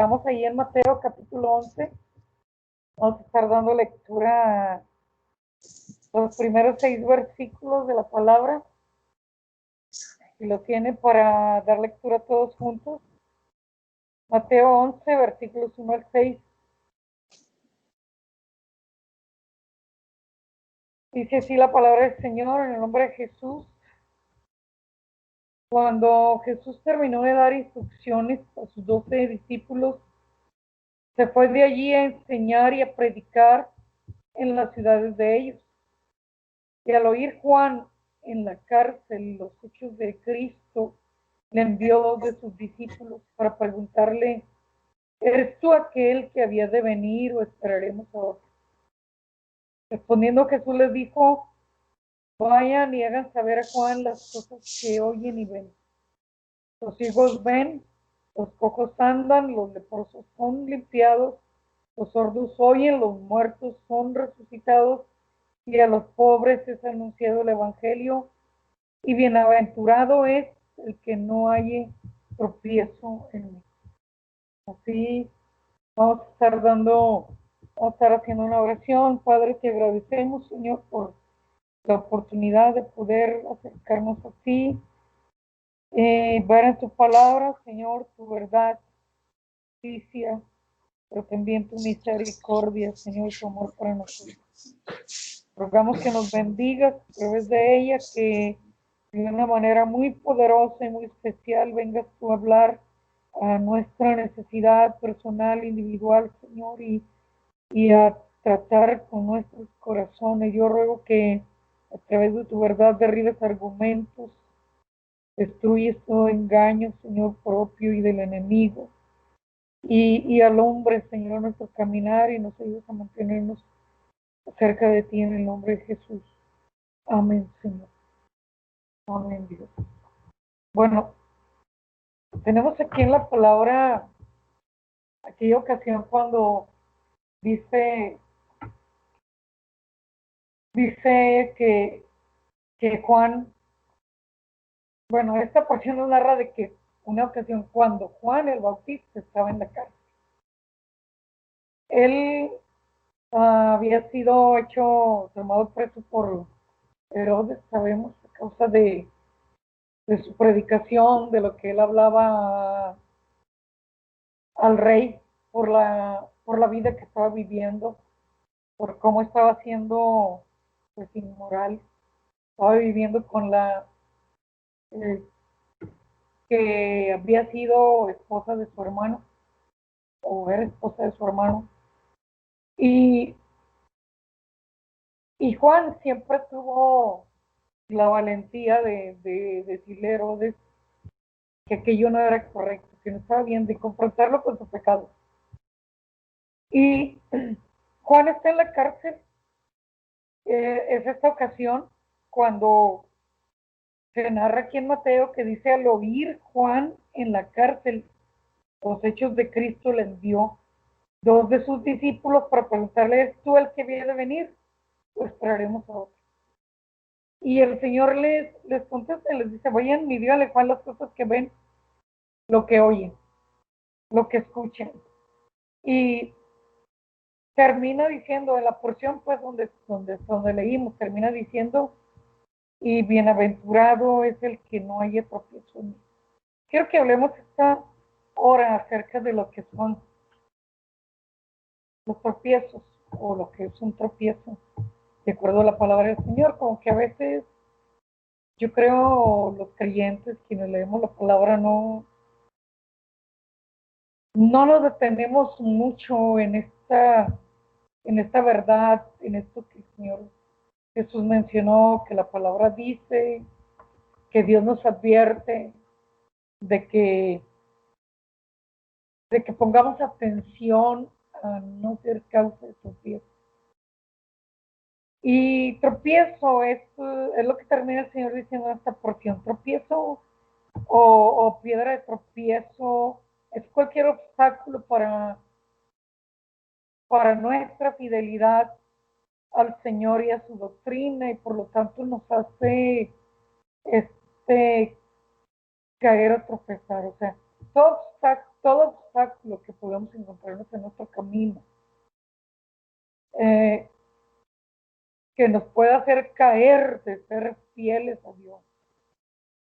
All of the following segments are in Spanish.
Estamos ahí en Mateo capítulo 11. Vamos a estar dando lectura a los primeros 6 versículos de la palabra. Si lo tiene para dar lectura todos juntos. Mateo 11, versículos 1 al 6. Dice así la palabra del Señor en el nombre de Jesús. Cuando Jesús terminó de dar instrucciones a sus 12 discípulos, se fue de allí a enseñar y a predicar en las ciudades de ellos. Y al oír Juan en la cárcel los hechos de Cristo, le envió 2 de sus discípulos para preguntarle: ¿eres tú aquel que había de venir o esperaremos a otro? Respondiendo Jesús les dijo: vayan y hagan saber a Juan las cosas que oyen y ven. Los ciegos ven, los cojos andan, los leprosos son limpiados, los sordos oyen, los muertos son resucitados, y a los pobres es anunciado el evangelio, y bienaventurado es el que no halle tropiezo en mí. Así vamos a estar haciendo una oración. Padre, te agradecemos, Señor, por la oportunidad de poder acercarnos a ti, ver en tu palabra, Señor, tu verdad, justicia, pero también tu misericordia, Señor, tu amor para nosotros. Rogamos que nos bendigas a través de ella, que de una manera muy poderosa y muy especial vengas tú a hablar a nuestra necesidad personal, individual, Señor, y a tratar con nuestros corazones. Yo ruego que a través de tu verdad derribes argumentos, destruyes todo engaño, Señor, propio y del enemigo, y alumbres, Señor, nuestro caminar y nos ayudes a mantenernos cerca de ti en el nombre de Jesús. Amén, Señor. Amén, Dios. Bueno, tenemos aquí en la palabra aquella ocasión cuando dice que Juan, bueno, esta porción nos narra de que una ocasión cuando Juan el Bautista estaba en la cárcel. Él había sido tomado preso por Herodes, sabemos, a causa de su predicación, de lo que él hablaba al rey, por la vida que estaba viviendo, por cómo estaba siendo pues inmoral, estaba viviendo con la que había sido esposa de su hermano, o era esposa de su hermano, y Juan siempre tuvo la valentía de decirle a Herodes que aquello no era correcto, que no estaba bien, de confrontarlo con su pecado. Y Juan está en la cárcel. Es esta ocasión cuando se narra aquí en Mateo que dice: al oír Juan en la cárcel los hechos de Cristo, le envió 2 de sus discípulos para preguntarle: ¿eres tú el que viene de venir o esperaremos a otro? Y el Señor les contesta y les dice: vayan y díganle Juan las cosas que ven, lo que oyen, lo que escuchan. Y termina diciendo en la porción pues donde leímos, termina diciendo: y bienaventurado es el que no haya tropiezo en mí. Quiero que hablemos esta hora acerca de lo que son los tropiezos, o lo que es un tropiezo, de acuerdo a la palabra del Señor. Como que a veces yo creo los creyentes, quienes leemos la palabra, no nos detenemos mucho en esta verdad, en esto que el Señor Jesús mencionó, que la palabra dice, que Dios nos advierte de que pongamos atención a no ser causa de tropiezo. Y tropiezo es lo que termina el Señor diciendo en esta porción. Tropiezo o piedra de tropiezo es cualquier obstáculo para nuestra fidelidad al Señor y a su doctrina, y por lo tanto nos hace caer o tropezar. O sea, todo todo obstáculo que podamos encontrarnos en nuestro camino, que nos pueda hacer caer de ser fieles a Dios.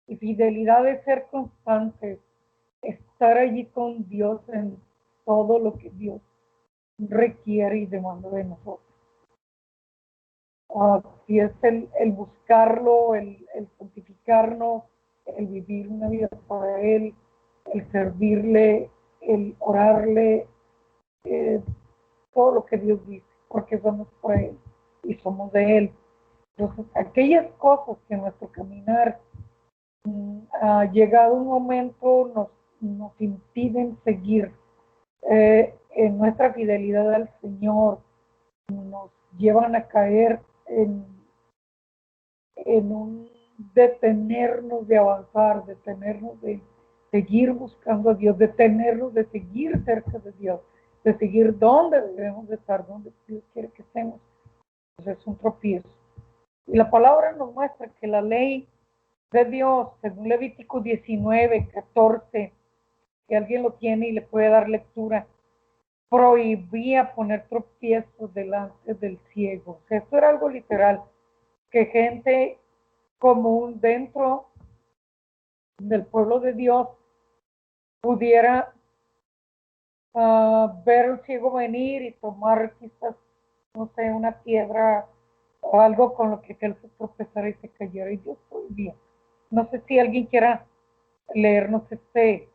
Y fidelidad es ser constantes, estar allí con Dios en todo lo que Dios requiere y demanda de nosotros. Si es el buscarlo, el santificarnos, el vivir una vida para Él, el servirle, el orarle, todo lo que Dios dice, porque somos para Él y somos de Él. Entonces, aquellas cosas que en nuestro caminar ha llegado un momento nos impiden seguir en nuestra fidelidad al Señor, nos llevan a caer en un detenernos de avanzar, detenernos de seguir buscando a Dios, detenernos de seguir cerca de Dios, de seguir donde debemos de estar, donde Dios quiere que estemos. Entonces es un tropiezo. Y la palabra nos muestra que la ley de Dios, según Levítico 19, 14, que alguien lo tiene y le puede dar lectura, prohibía poner tropiezos delante del ciego. O sea, esto era algo literal, que gente común dentro del pueblo de Dios pudiera ver un ciego venir y tomar quizás, no sé, una piedra o algo con lo que él se tropezara y se cayera. Y Dios prohibía. No sé si alguien quiera leernos este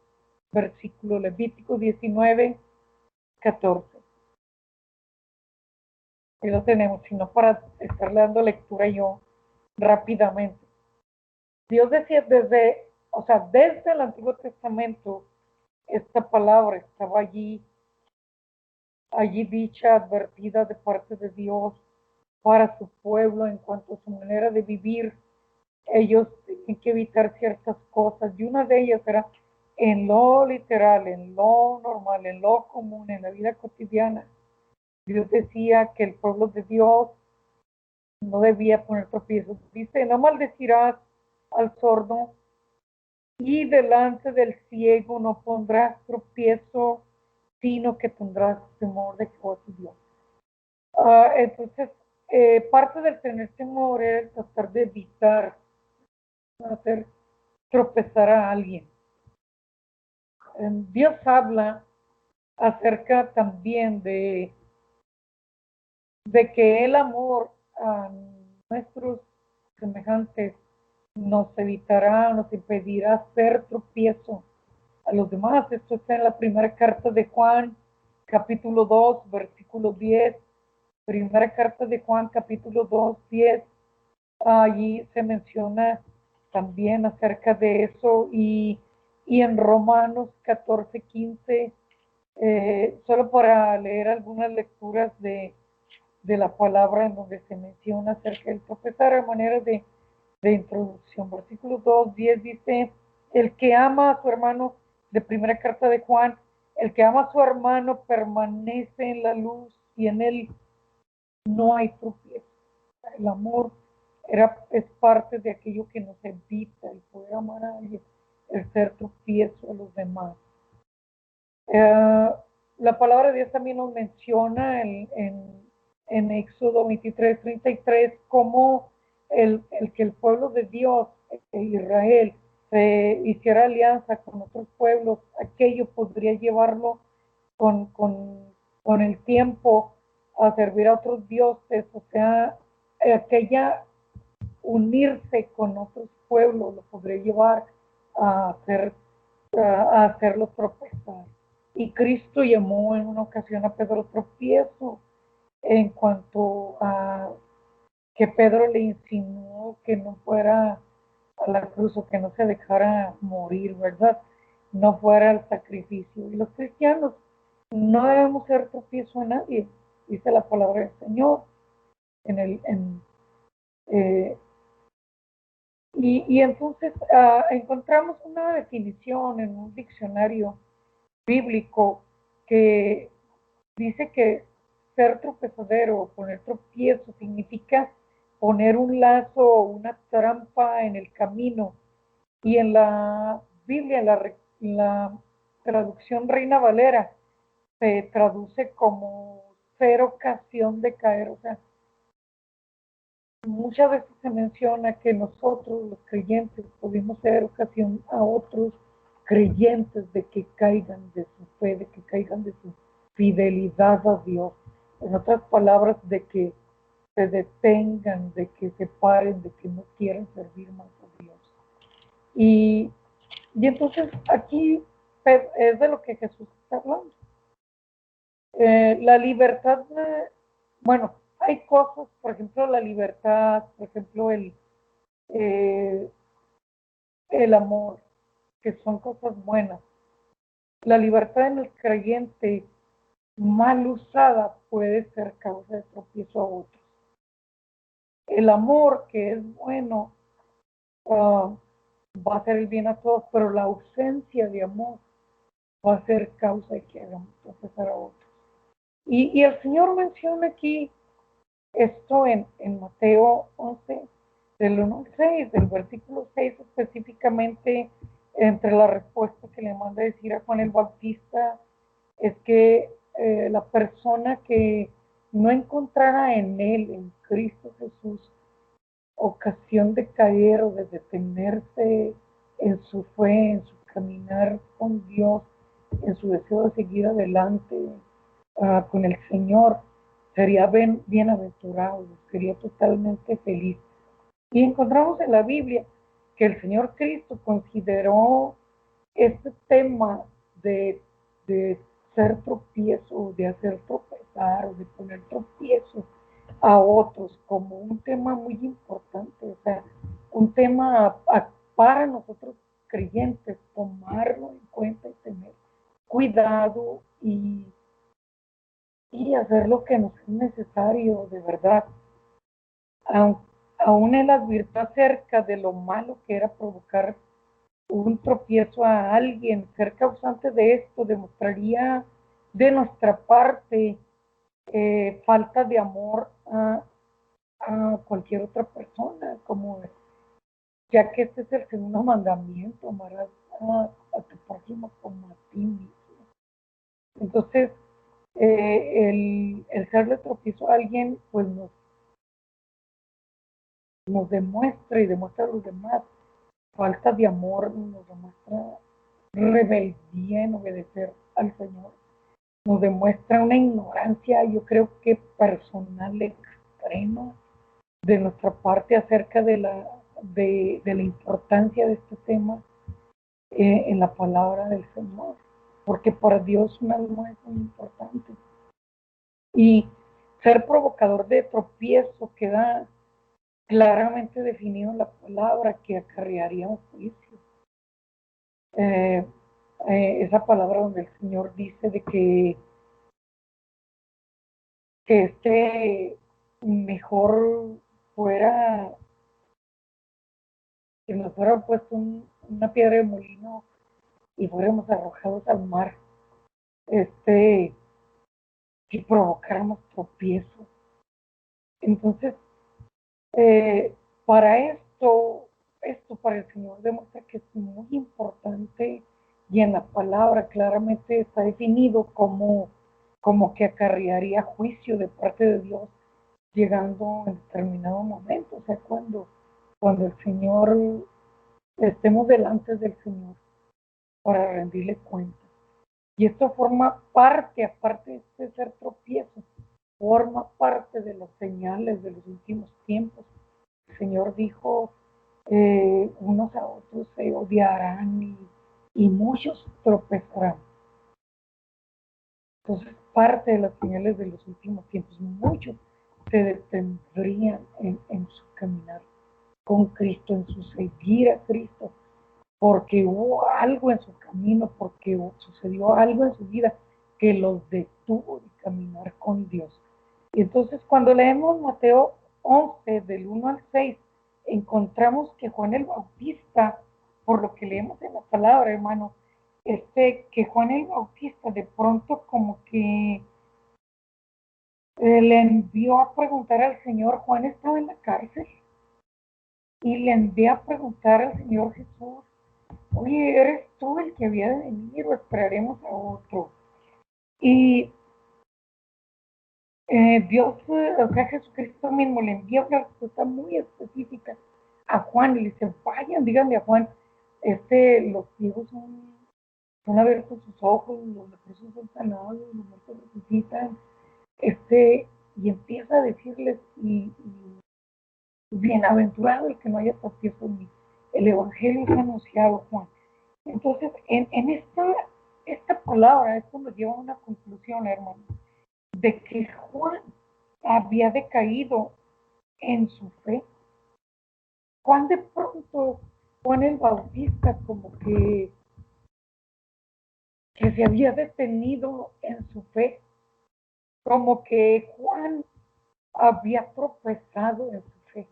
versículo, Levítico 19, 14. Ahí lo tenemos, sino para estarle dando lectura yo rápidamente. Dios decía desde el Antiguo Testamento, esta palabra estaba allí dicha, advertida de parte de Dios para su pueblo en cuanto a su manera de vivir. Ellos tenían que evitar ciertas cosas y una de ellas era en lo literal, en lo normal, en lo común, en la vida cotidiana. Dios decía que el pueblo de Dios no debía poner tropiezos. Dice, no maldecirás al sordo y delante del ciego no pondrás tropiezo, sino que tendrás temor de Jehová tu Dios. Entonces, parte del tener temor era el tratar de evitar hacer tropezar a alguien. Dios habla acerca también de que el amor a nuestros semejantes nos evitará, nos impedirá hacer tropiezo a los demás. Esto está en la primera carta de Juan, capítulo 2, versículo 10. Primera carta de Juan, capítulo 2, 10. Allí se menciona también acerca de eso y en Romanos 14, 15, solo para leer algunas lecturas de la palabra en donde se menciona acerca del tropezar a manera de introducción. Versículo 2, 10 dice, el que ama a su hermano, de primera carta de Juan, el que ama a su hermano permanece en la luz y en él no hay tropiezo. El amor es parte de aquello que nos evita el poder amar a alguien, el ser tropiezo a los demás. La palabra de Dios también nos menciona en Éxodo 23, 33, como el que el pueblo de Dios, Israel, hiciera alianza con otros pueblos, aquello podría llevarlo con el tiempo a servir a otros dioses, o sea, aquella unirse con otros pueblos lo podría llevar a hacerlo tropezar. Y Cristo llamó en una ocasión a Pedro tropiezo en cuanto a que Pedro le insinuó que no fuera a la cruz o que no se dejara morir, ¿verdad? No fuera al sacrificio. Y los cristianos no debemos ser tropiezo a nadie, dice la palabra del Señor. Eh, y entonces encontramos una definición en un diccionario bíblico que dice que ser tropezadero o poner tropiezo significa poner un lazo o una trampa en el camino. Y en la Biblia, en la traducción Reina Valera se traduce como ser ocasión de caer. O sea, muchas veces se menciona que nosotros, los creyentes, pudimos ser ocasión a otros creyentes de que caigan de su fe, de que caigan de su fidelidad a Dios. En otras palabras, de que se detengan, de que se paren, de que no quieran servir más a Dios. Y entonces aquí es de lo que Jesús está hablando. La libertad, bueno, hay cosas, por ejemplo, la libertad, por ejemplo, eh, el amor, que son cosas buenas. La libertad en el creyente mal usada puede ser causa de tropiezo a otros. El amor, que es bueno, va a hacer el bien a todos, pero la ausencia de amor va a ser causa de que hagamos tropezar a otros. Y el Señor menciona aquí esto en Mateo 11, del 1 al 6, del versículo 6 específicamente, entre la respuesta que le manda decir a Juan el Bautista, es que la persona que no encontrara en él, en Cristo Jesús, ocasión de caer o de detenerse en su fe, en su caminar con Dios, en su deseo de seguir adelante con el Señor, sería bienaventurado, sería totalmente feliz. Y encontramos en la Biblia que el Señor Cristo consideró este tema de ser tropiezo, de hacer tropezar o de poner tropiezo a otros como un tema muy importante, o sea, un tema para nosotros creyentes, tomarlo en cuenta y tener cuidado y hacer lo que nos es necesario de verdad. Aún él advirtió acerca de lo malo que era provocar un tropiezo a alguien, ser causante de esto demostraría de nuestra parte falta de amor a cualquier otra persona, como ya que este es el segundo mandamiento, amarás a tu prójimo como a ti mismo. Entonces, el serle tropiezo a alguien, pues nos demuestra y demuestra a los demás falta de amor, nos demuestra rebeldía en obedecer al Señor, nos demuestra una ignorancia, yo creo que personal extrema de nuestra parte acerca de la importancia de este tema en la palabra del Señor, porque para Dios un alma es muy importante. Y ser provocador de tropiezo queda claramente definido en la palabra que acarrearía un juicio. Eh, esa palabra donde el Señor dice de que mejor fuera que nos fuera puesto una piedra de molino y fuéramos arrojados al mar, que provocáramos tropiezo. Entonces, eh, para esto para el Señor demuestra que es muy importante y en la palabra claramente está definido como que acarrearía juicio de parte de Dios llegando en determinado momento, o sea, cuando el Señor estemos delante del Señor para rendirle cuentas. Y esto forma parte, aparte de ser tropiezo, forma parte de las señales de los últimos tiempos. El Señor dijo, unos a otros se odiarán y muchos tropezarán. Entonces, parte de las señales de los últimos tiempos, muchos se detendrían en su caminar con Cristo, en su seguir a Cristo, porque hubo algo en su camino, porque sucedió algo en su vida que los detuvo de caminar con Dios. Y entonces cuando leemos Mateo 11, del 1 al 6, encontramos que Juan el Bautista, por lo que leemos en la palabra, hermano, que Juan el Bautista de pronto como que le envió a preguntar al Señor, Juan estaba en la cárcel, y le envió a preguntar al Señor Jesús, oye, ¿eres tú el que había de venir o esperaremos a otro? Y Dios, o sea, Jesucristo mismo le envía una respuesta muy específica a Juan y le dice, vayan, díganle a Juan, los ciegos son abiertos sus ojos, los leprosos son sanados, los muertos resucitan, y empieza a decirles, y bienaventurado el que no haya tropiezo en mí. El evangelio es anunciado, Juan. Entonces, en esta palabra, esto nos lleva a una conclusión, hermano, de que Juan había decaído en su fe. Juan de pronto, Juan el Bautista, como que se había detenido en su fe, como que Juan había tropezado en su fe.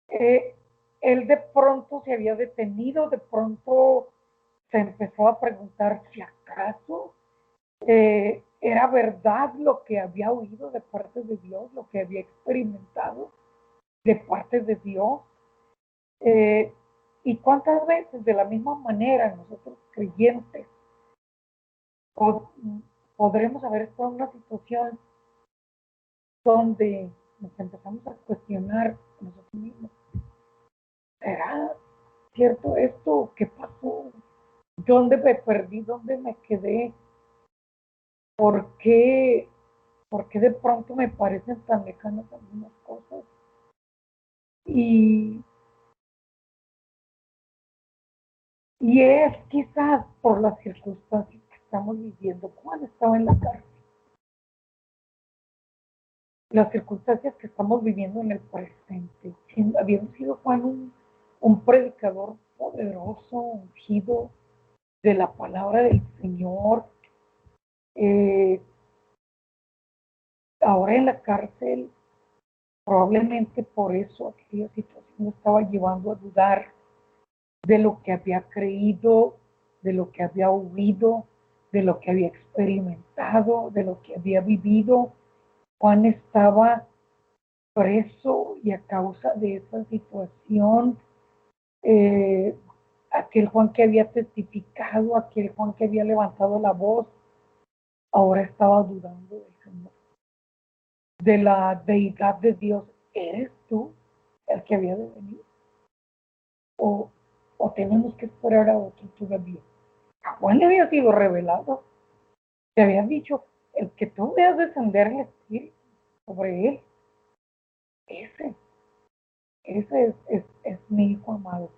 Eh, Él de pronto se había detenido, de pronto se empezó a preguntar si acaso era verdad lo que había oído de parte de Dios, lo que había experimentado de parte de Dios. Eh, y cuántas veces de la misma manera nosotros creyentes pod podremos haber estado en una situación donde nos empezamos a cuestionar nosotros mismos. ¿Será cierto esto? ¿Qué pasó? ¿Dónde me perdí? ¿Dónde me quedé? ¿Por qué, ¿Por qué de pronto me parecen tan lejanas algunas cosas? Y, y es quizás por las circunstancias que estamos viviendo. Juan estaba en la cárcel. Las circunstancias que estamos viviendo en el presente. Había sido Juan un predicador poderoso, ungido de la palabra del Señor. Eh, Ahora en la cárcel, probablemente por eso aquella situación estaba llevando a dudar de lo que había creído, de lo que había oído, de lo que había experimentado, de lo que había vivido. Juan estaba preso y a causa de esa situación, eh, aquel Juan que había testificado, aquel Juan que había levantado la voz, ahora estaba dudando del Señor, de la deidad de Dios. ¿Eres tú el que había de venir? ¿O, o tenemos que esperar a otro todavía? A Juan le había sido revelado, te había dicho, el que tú veas descender el Espíritu sobre él, ese, ese es mi Hijo amado.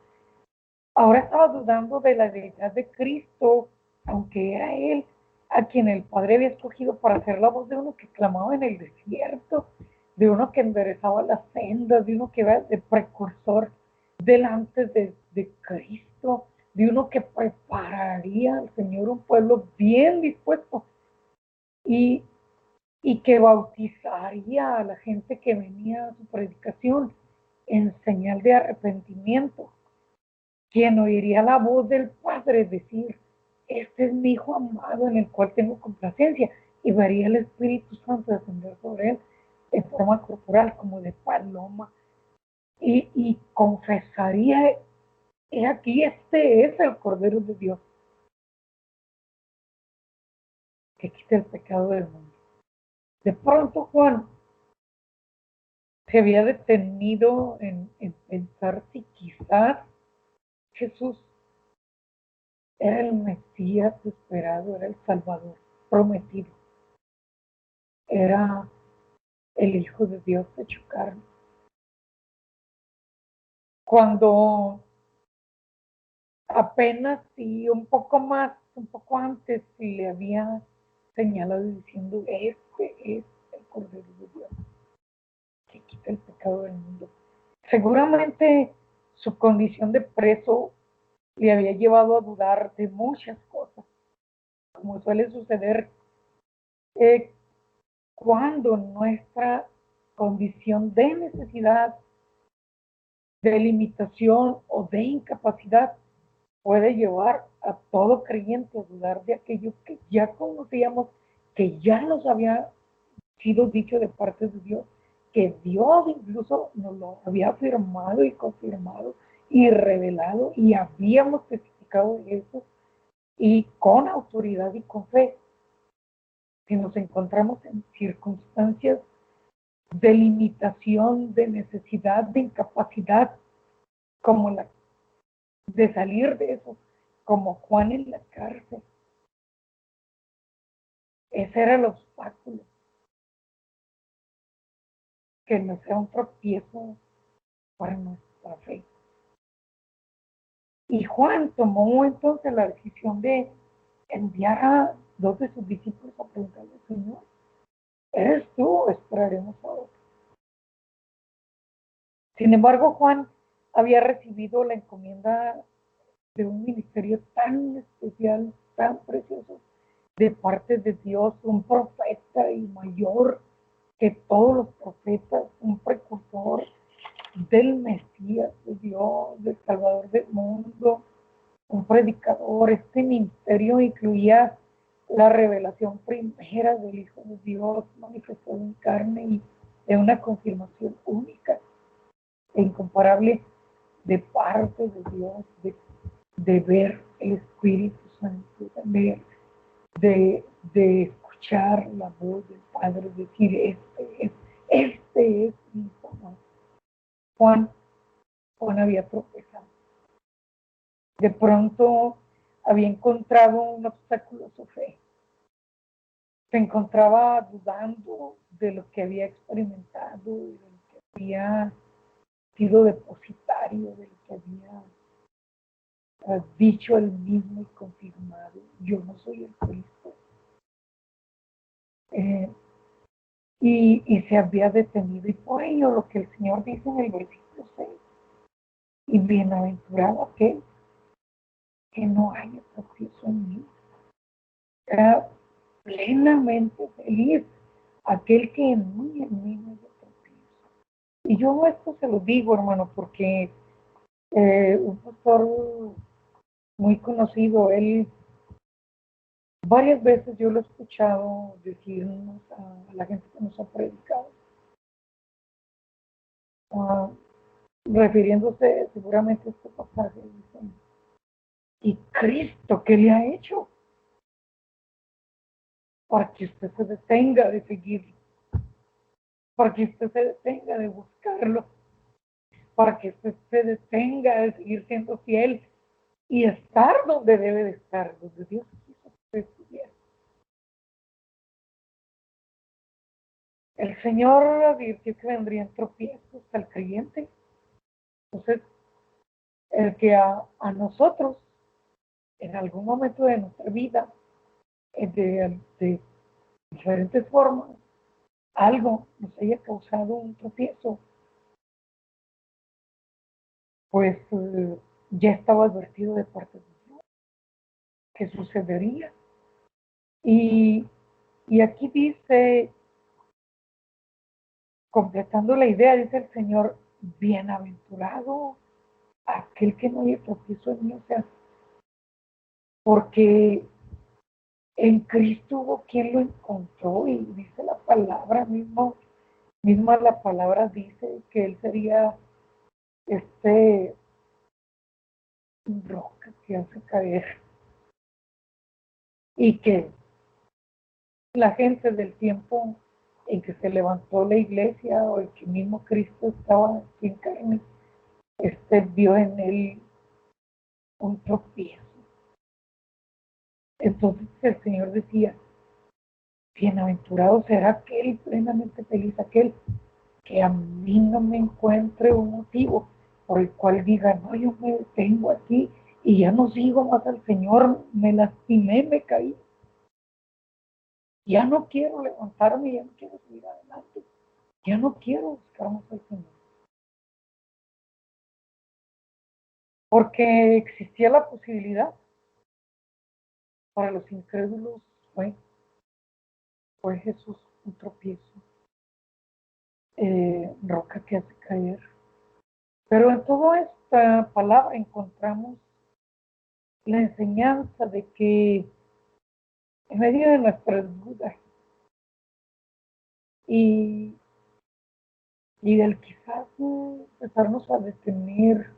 Ahora estaba dudando de la deidad de Cristo, aunque era Él a quien el Padre había escogido para ser la voz de uno que clamaba en el desierto, de uno que enderezaba las sendas, de uno que era de precursor delante de Cristo, de uno que prepararía al Señor un pueblo bien dispuesto y, y que bautizaría a la gente que venía a su predicación en señal de arrepentimiento, quien oiría la voz del Padre decir, este es mi Hijo amado en el cual tengo complacencia, y vería el Espíritu Santo descender sobre él en forma corporal como de paloma, y confesaría, he aquí, este es el Cordero de Dios que quita el pecado del mundo. De pronto Juan se había detenido en pensar si quizás Jesús era el Mesías esperado, era el Salvador prometido, era el Hijo de Dios hecho carne. Cuando apenas y un poco más, un poco antes, le había señalado diciendo, este es el Cordero de Dios que quita el pecado del mundo. Seguramente su condición de preso le había llevado a dudar de muchas cosas, como suele suceder eh, cuando nuestra condición de necesidad, de limitación o de incapacidad puede llevar a todo creyente a dudar de aquello que ya conocíamos, que ya nos había sido dicho de parte de Dios, que Dios incluso nos lo había afirmado y confirmado y revelado, y habíamos testificado de eso, y con autoridad y con fe. Si nos encontramos en circunstancias de limitación, de necesidad, de incapacidad, como la de salir de eso, como Juan en la cárcel. Ese era el obstáculo, que no sea un tropiezo para nuestra fe. Y Juan tomó entonces la decisión de enviar a dos de sus discípulos a preguntarle: Señor, ¿eres tú o esperaremos a otro? Sin embargo, Juan había recibido la encomienda de un ministerio tan especial, tan precioso, de parte de Dios, un profeta y mayor que todos los profetas, un precursor del Mesías, de Dios, del Salvador del mundo, un predicador. Este ministerio incluía la revelación primera del Hijo de Dios manifestado en carne, y de una confirmación única e incomparable de parte de Dios, de ver el Espíritu Santo, de escuchar la voz del Padre, decir: este es mi Hijo. Juan, Juan había tropezado. De pronto había encontrado un obstáculo a su fe. Se encontraba dudando de lo que había experimentado, de lo que había sido depositario, de lo que había dicho él mismo y confirmado: yo no soy el Cristo. Eh, y se había detenido, y por ello lo que el Señor dice en el versículo 6: y bienaventurado aquel que no haya tropiezo en mí. Era plenamente feliz aquel que en mí no haya tropiezo. Y yo esto se lo digo, hermano, porque un pastor muy conocido, él varias veces yo lo he escuchado decirnos a la gente que nos ha predicado, uh, refiriéndose seguramente a este pasaje, dicen: ¿y Cristo qué le ha hecho para que usted se detenga de seguirlo, para que usted se detenga de buscarlo, para que usted se detenga de seguir siendo fiel y estar donde debe de estar, donde Dios quiso que usted estuviera? El Señor advirtió que vendrían tropiezos al creyente. Entonces, el que a nosotros, en algún momento de nuestra vida, de diferentes formas, algo nos haya causado un tropiezo, pues ya estaba advertido de parte de Dios que sucedería. Y, y aquí dice, completando la idea, dice el Señor: bienaventurado aquel que no haya tropiezo en mí. O sea, porque en Cristo hubo quien lo encontró, y dice la palabra misma la palabra dice que él sería este roca que hace caer, y que la gente del tiempo en que se levantó la iglesia, o el que mismo Cristo estaba en carne, vio en él un tropiezo. Entonces el Señor decía: bienaventurado será aquel, plenamente feliz aquel, que a mí no me encuentre un motivo por el cual diga: no, yo me detengo aquí y ya no sigo más al Señor, me lastimé, me caí, ya no quiero levantarme, ya no quiero seguir adelante, ya no quiero buscar más al Señor. Porque existía la posibilidad para los incrédulos. Fue Jesús un tropiezo, roca que hace caer. Pero en toda esta palabra encontramos la enseñanza de que en medio de nuestras dudas y del quizás empezarnos a detener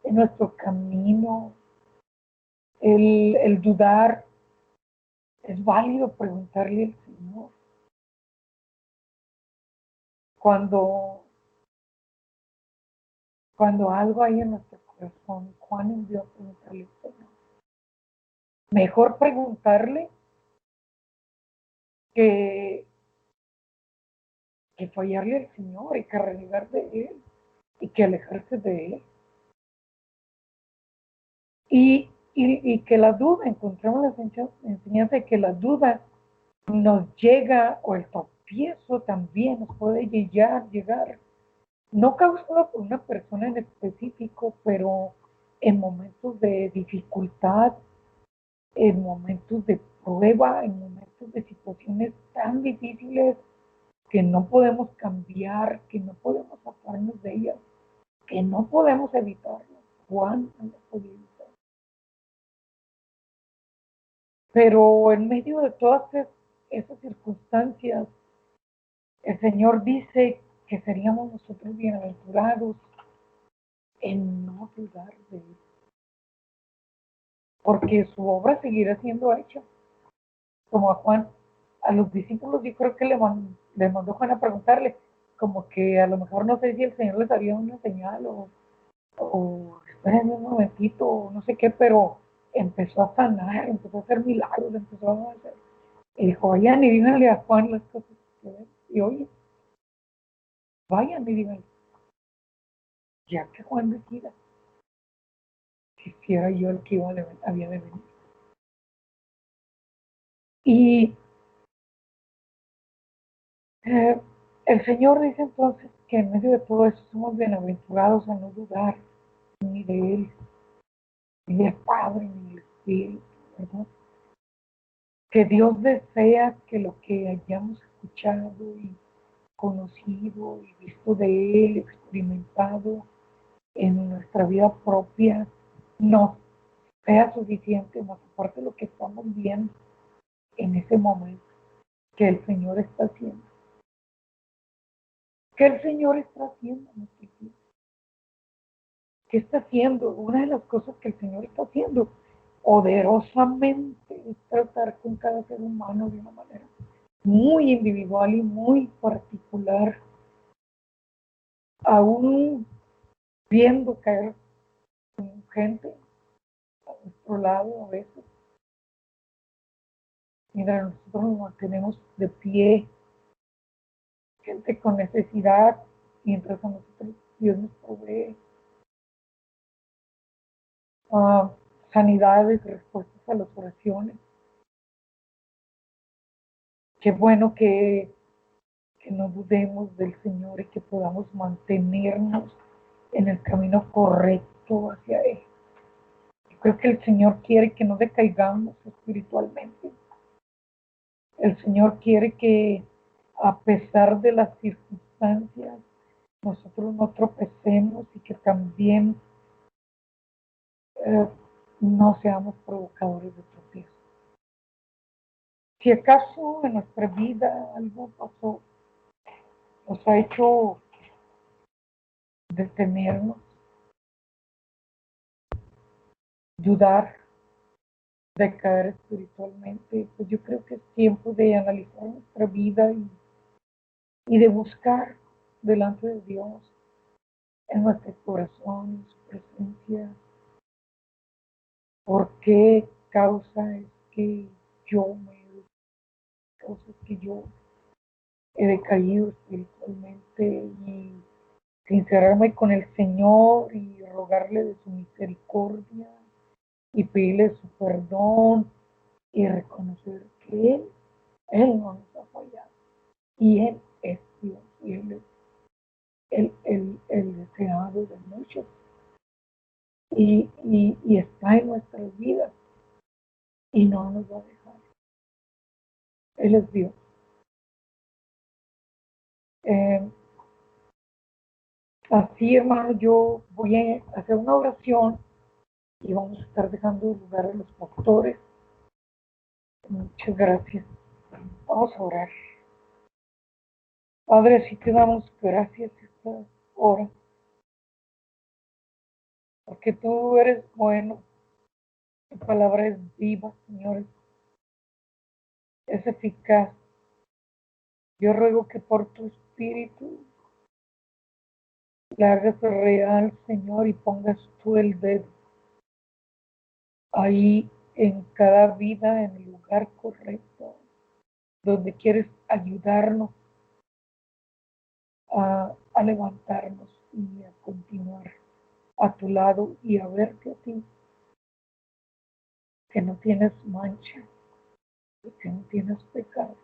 en nuestro camino, el dudar. Es válido preguntarle al Señor. Cuando, cuando algo hay en nuestro corazón, Juan envió a preguntarle al Señor. Mejor preguntarle que, que fallarle al Señor y que renegar de Él y que alejarse de Él. Y que la duda, encontramos la enseñanza de que la duda nos llega, o el tropiezo también nos puede llegar, no causado por una persona en específico, pero en momentos de dificultad, en momentos de prueba, en momentos de situaciones tan difíciles que no podemos cambiar, que no podemos zafarnos de ellas, que no podemos evitarlas. Juan no lo podía evitar. Pero en medio de todas esas circunstancias, el Señor dice que seríamos nosotros bienaventurados en no dudar de Él, porque su obra seguirá siendo hecha. Como a Juan, a los discípulos, yo creo que le mandó Juan a preguntarle, como que a lo mejor no sé si el Señor les había una señal o esperen un momentito, o no sé qué, pero empezó a sanar, empezó a hacer milagros, empezó a hacer. Y dijo, vayan y díganle a Juan las cosas que ven. Y oye, vayan y díganle, ya que Juan decida, si era yo el que había de venir. Y eh, el Señor dice entonces que en medio de todo eso somos bienaventurados a no dudar ni de Él, ni del Padre, ni del Espíritu, ¿verdad? Que Dios desea que lo que hayamos escuchado y conocido y visto de Él, experimentado en nuestra vida propia, no sea suficiente, más aparte de lo que estamos viendo en ese momento que el Señor está haciendo. ¿Qué el Señor está haciendo en nuestra vida? ¿Qué está haciendo? Una de las cosas que el Señor está haciendo poderosamente es tratar con cada ser humano de una manera muy individual y muy particular, aún viendo caer gente a nuestro lado a veces. Mira, nosotros nos mantenemos de pie, gente con necesidad, mientras a nosotros Dios nos provee sanidades, respuestas a las oraciones. Qué bueno que no dudemos del Señor y que podamos mantenernos en el camino correcto hacia Él. Yo creo que el Señor quiere que no decaigamos espiritualmente. El Señor quiere que a pesar de las circunstancias, nosotros no tropecemos y que también eh, no seamos provocadores de tropiezo. Si acaso en nuestra vida algo pasó, nos ha hecho detenernos, dudar, de caer espiritualmente, pues yo creo que es tiempo de analizar nuestra vida y de buscar delante de Dios, en nuestro corazón, en su presencia, por qué causa es que causa es que yo he decaído espiritualmente, y sincerarme con el Señor y rogarle de su misericordia y pedirle su perdón y reconocer que Él no nos ha fallado y Él es Dios y Él es el deseado de muchos y está en nuestras vidas y no nos va a dejar. Él es Dios. Eh, Así, hermano, yo voy a hacer una oración y vamos a estar dejando de lugar a los pastores. Muchas gracias. Vamos a orar. Padre, si te damos gracias esta hora. porque tú eres bueno. Tu palabra es viva, Señor, es eficaz. Yo ruego que por tu Espíritu la hagas real, Señor, y pongas tú el dedo ahí en cada vida, en el lugar correcto, donde quieres ayudarnos a levantarnos y a continuar a tu lado y a verte a ti, que no tienes mancha, que no tienes pecado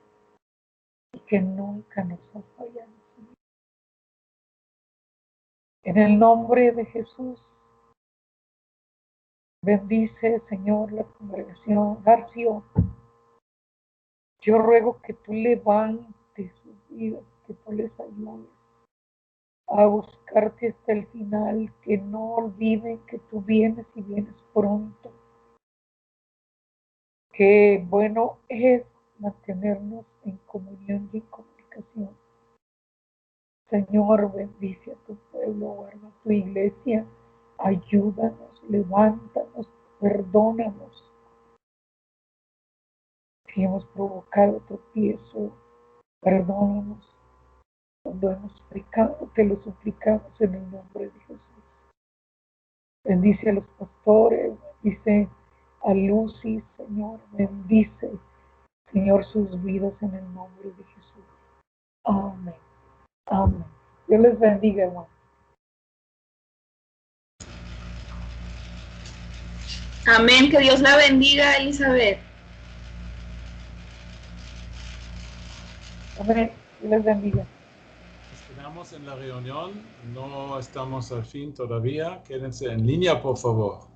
y que nunca nos has fallado. En el nombre de Jesús, bendice, Señor, la congregación García. Yo ruego que tú levantes sus vidas, que tú les ayudes a buscarte hasta el final, que no olviden que tú vienes y vienes pronto. Qué bueno es mantenernos en comunión y en comunicación. Señor, bendice a tu pueblo, guarda a tu iglesia, ayúdanos, levántanos, perdónanos. Si hemos provocado tropiezo, perdónanos. Cuando hemos pecado, te lo suplicamos en el nombre de Jesús. Bendice a los pastores, bendice a Lucy, Señor, bendice, Señor, sus vidas en el nombre de Jesús. Amén. Amén. Dios les bendiga, hermano. Amén. Que Dios la bendiga, Elizabeth. Amén. Dios les bendiga. Nos quedamos en la reunión, no estamos al fin todavía. Quédense en línea, por favor.